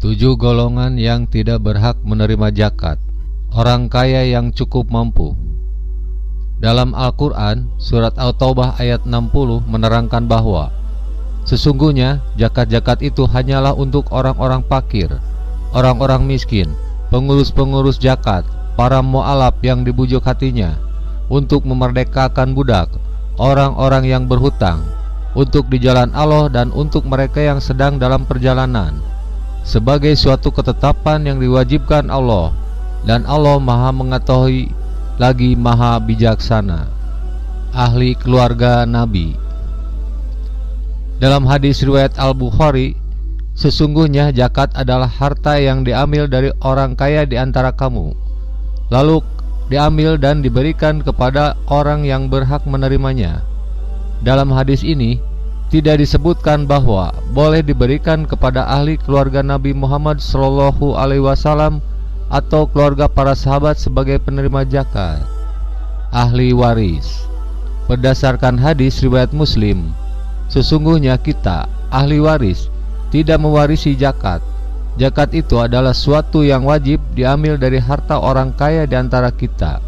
7 golongan yang tidak berhak menerima zakat. Orang kaya yang cukup mampu. Dalam Al-Quran, surat At-Taubah ayat 60 menerangkan bahwa sesungguhnya zakat-zakat itu hanyalah untuk orang-orang fakir, orang-orang miskin, pengurus-pengurus zakat, para mu'alaf yang dibujuk hatinya, untuk memerdekakan budak, orang-orang yang berhutang, untuk di jalan Allah dan untuk mereka yang sedang dalam perjalanan, sebagai suatu ketetapan yang diwajibkan Allah, dan Allah Maha mengetahui lagi Maha bijaksana. Ahli keluarga Nabi. Dalam hadis riwayat Al-Bukhari, sesungguhnya zakat adalah harta yang diambil dari orang kaya di antara kamu, lalu diambil dan diberikan kepada orang yang berhak menerimanya. Dalam hadis ini tidak disebutkan bahwa boleh diberikan kepada ahli keluarga Nabi Muhammad SAW atau keluarga para sahabat sebagai penerima zakat. Ahli waris. Berdasarkan hadis riwayat Muslim, sesungguhnya kita, ahli waris, tidak mewarisi zakat. Zakat itu adalah suatu yang wajib diambil dari harta orang kaya di antara kita,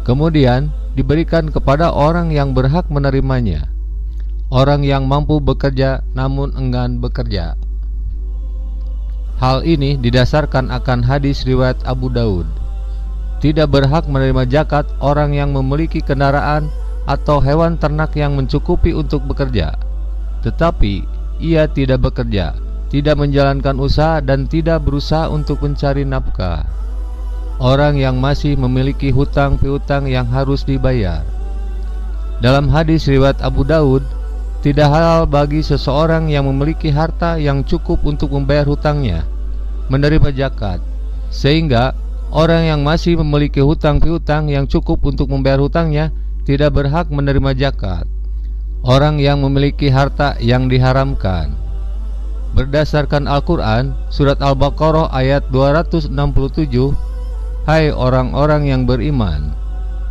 kemudian diberikan kepada orang yang berhak menerimanya, orang yang mampu bekerja namun enggan bekerja. Hal ini didasarkan akan hadis riwayat Abu Daud. Tidak berhak menerima zakat orang yang memiliki kendaraan atau hewan ternak yang mencukupi untuk bekerja, tetapi ia tidak bekerja, tidak menjalankan usaha dan tidak berusaha untuk mencari nafkah. Orang yang masih memiliki hutang piutang yang harus dibayar. Dalam hadis riwayat Abu Daud, tidak halal bagi seseorang yang memiliki harta yang cukup untuk membayar hutangnya menerima zakat, sehingga orang yang masih memiliki hutang piutang yang cukup untuk membayar hutangnya tidak berhak menerima zakat. Orang yang memiliki harta yang diharamkan. Berdasarkan Al-Quran, surat Al-Baqarah ayat 267, hai orang-orang yang beriman,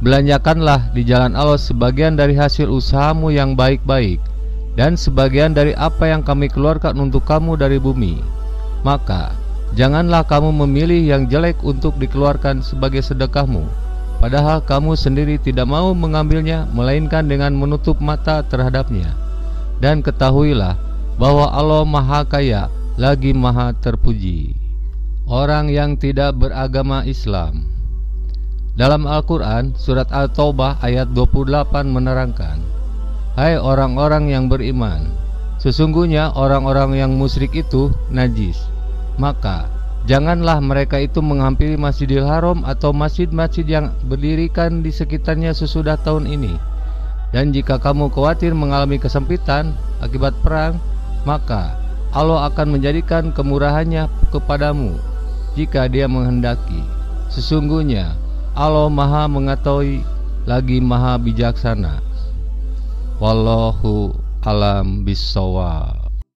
belanjakanlah di jalan Allah sebagian dari hasil usahamu yang baik-baik, dan sebagian dari apa yang kami keluarkan untuk kamu dari bumi. Maka janganlah kamu memilih yang jelek untuk dikeluarkan sebagai sedekahmu, padahal kamu sendiri tidak mau mengambilnya, melainkan dengan menutup mata terhadapnya. Dan ketahuilah bahwa Allah Maha Kaya lagi Maha Terpuji. Orang yang tidak beragama Islam. Dalam Al-Quran, surat At-Taubah ayat 28 menerangkan, hai orang-orang yang beriman, sesungguhnya orang-orang yang musyrik itu najis, maka janganlah mereka itu menghampiri Masjidil Haram atau masjid-masjid yang berdirikan di sekitarnya sesudah tahun ini. Dan jika kamu khawatir mengalami kesempitan akibat perang, maka Allah akan menjadikan kemurahannya kepadamu jika Dia menghendaki. Sesungguhnya Allah Maha mengetahui lagi Maha bijaksana. Wallahu alam bissawab.